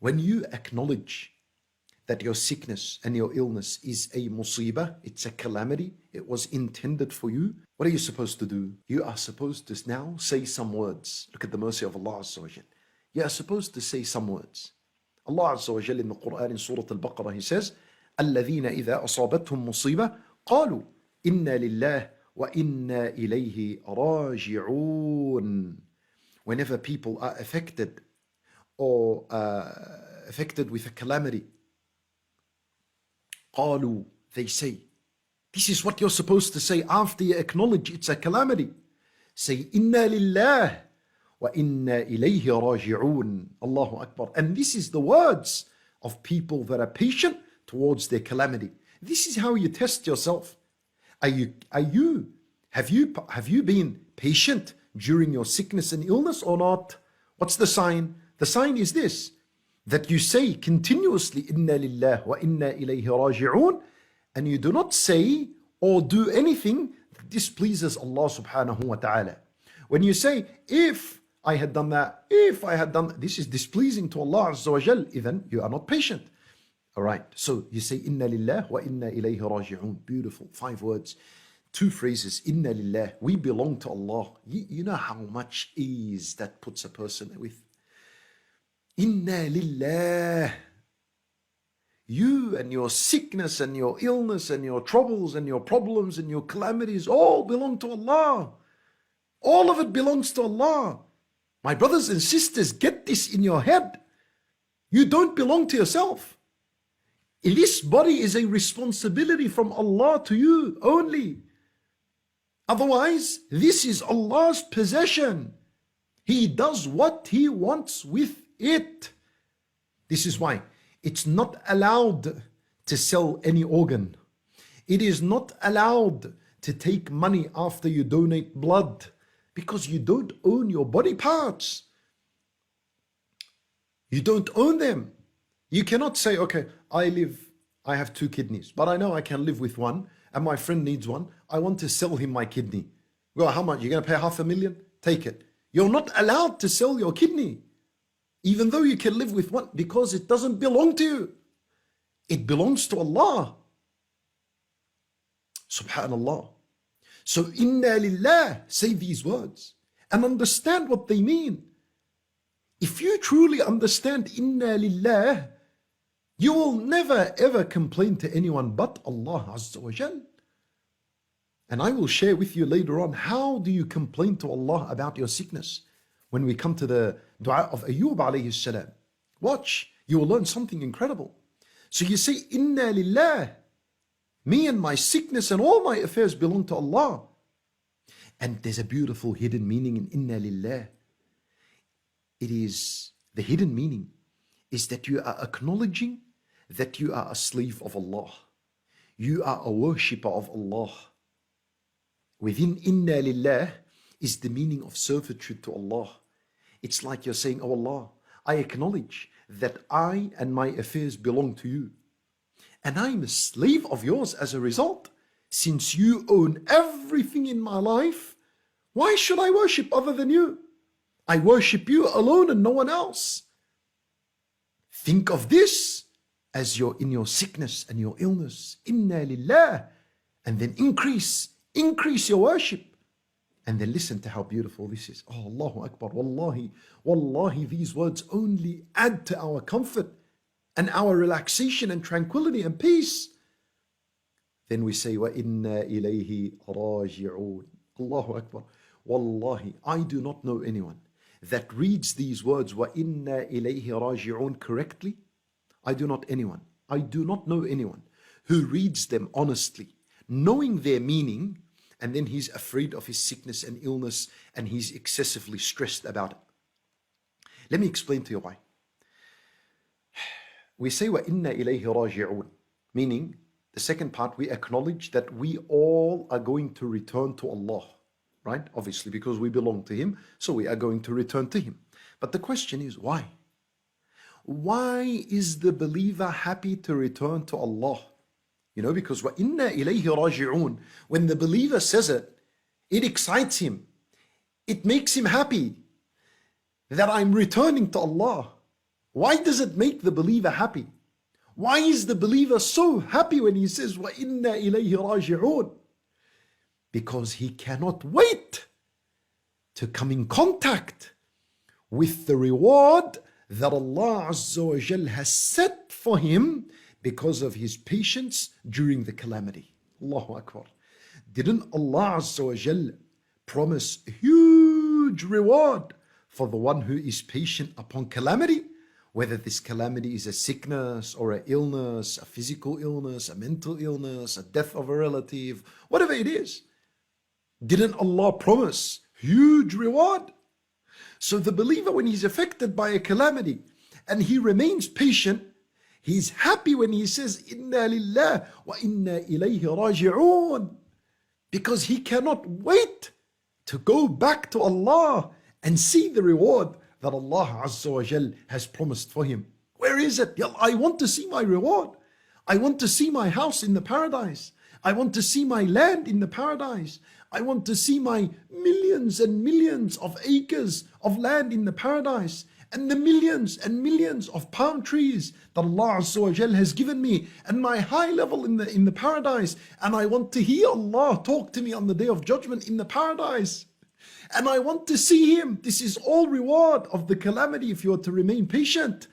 When you acknowledge that your sickness and your illness is a musibah, it's a calamity, it was intended for you, what are you supposed to do? You are supposed to now say some words. Look at the mercy of Allah Azza wa Jal. You are supposed to say some words. Allah Azza wa Jal in the Quran in Surah Al-Baqarah, He says, الَّذِينَ إِذَا أَصَابَتْهُمْ مُصِيبَةٌ قَالُوا إِنَّا لِلَّهِ وَإِنَّا إِلَيْهِ رَاجِعُونَ. Whenever people are affected or affected with a calamity, قالوا, they say, this is what you're supposed to say after you acknowledge it's a calamity. Say, إِنَّا لِلَّهِ وَإِنَّا إِلَيْهِ رَاجِعُونَ. Allahu Akbar. And this is the words of people that are patient towards their calamity. This is how you test yourself. Have you been patient during your sickness and illness or not? What's the sign? The sign is this, that you say continuously, Inna lillah wa inna ilayhi raji'un, and you do not say or do anything that displeases Allah subhanahu wa ta'ala. When you say, if I had done that, this is displeasing to Allah Azza wa Jal, then you are not patient. All right, so you say, Inna lillah wa inna ilayhi raji'un. Beautiful, 5 words. 2 phrases, Inna lillah, we belong to Allah. You know how much ease that puts a person with. Inna lillah. You and your sickness and your illness and your troubles and your problems and your calamities all belong to Allah. All of it belongs to Allah. My brothers and sisters, get this in your head. You don't belong to yourself. This body is a responsibility from Allah to you only. Otherwise, this is Allah's possession. He does what He wants with it. This is why it's not allowed to sell any organ. It is not allowed to take money after you donate blood, because you don't own your body parts. You don't own them. You cannot say, okay, I have 2 kidneys, but I know I can live with one, and my friend needs one. I want to sell him my kidney. Well, how much? You're going to pay $500,000? Take it. You're not allowed to sell your kidney, even though you can live with one, because it doesn't belong to you. It belongs to Allah. Subhanallah. So, Inna lillah, say these words and understand what they mean. If you truly understand Inna lillah, you will never ever complain to anyone but Allah Azza wa Jal. And I will share with you later on, how do you complain to Allah about your sickness? When we come to the dua of Ayyub alayhi salam. Watch, you will learn something incredible. So you say, Inna lillah, me and my sickness and all my affairs belong to Allah. And there's a beautiful hidden meaning in Inna lillah. It is, the hidden meaning is that you are acknowledging that you are a slave of Allah. You are a worshipper of Allah. Within Inna lillah is the meaning of servitude to Allah. It's like you're saying, oh Allah, I acknowledge that I and my affairs belong to you. And I'm a slave of yours as a result. Since you own everything in my life, why should I worship other than you? I worship you alone and no one else. Think of this as you're in your sickness and your illness. Inna lillah. And then increase your worship. And then listen to how beautiful this is. Oh, Allahu Akbar. Wallahi, these words only add to our comfort and our relaxation and tranquility and peace. Then we say, وَإِنَّا إِلَيْهِ رَاجِعُونَ. Allahu Akbar. Wallahi, I do not know anyone that reads these words, وَإِنَّا إِلَيْهِ رَاجِعُونَ, correctly. I do not know anyone who reads them honestly, knowing their meaning, and then he's afraid of his sickness and illness and he's excessively stressed about it. Let me explain to you why. We say, وَإِنَّا إِلَيْهِ رَاجِعُونَ, meaning, the second part, we acknowledge that we all are going to return to Allah, right? Obviously, because we belong to Him, so we are going to return to Him. But the question is, why? Why is the believer happy to return to Allah? You know, because وَإِنَّا إِلَيْهِ رَاجِعُونَ, when the believer says it, it excites him. It makes him happy that I'm returning to Allah. Why does it make the believer happy? Why is the believer so happy when he says, وَإِنَّا إِلَيْهِ رَاجِعُونَ? Because he cannot wait to come in contact with the reward that Allah Azza wa Jal has set for him because of his patience during the calamity. Allahu Akbar. Didn't Allah Azza wa Jal promise a huge reward for the one who is patient upon calamity? Whether this calamity is a sickness or an illness, a physical illness, a mental illness, a death of a relative, whatever it is. Didn't Allah promise huge reward? So the believer, when he's affected by a calamity and he remains patient, he's happy when he says, Inna lillah wa inna ilayhi raji'un. Because he cannot wait to go back to Allah and see the reward that Allah Azza wa Jal has promised for him. Where is it? I want to see my reward. I want to see my house in the paradise. I want to see my land in the paradise. I want to see my millions and millions of acres of land in the paradise, and the millions and millions of palm trees that Allah Azza wa Jal has given me, and my high level in the paradise. And I want to hear Allah talk to me on the day of judgment in the paradise. And I want to see him. This is all reward of the calamity if you are to remain patient.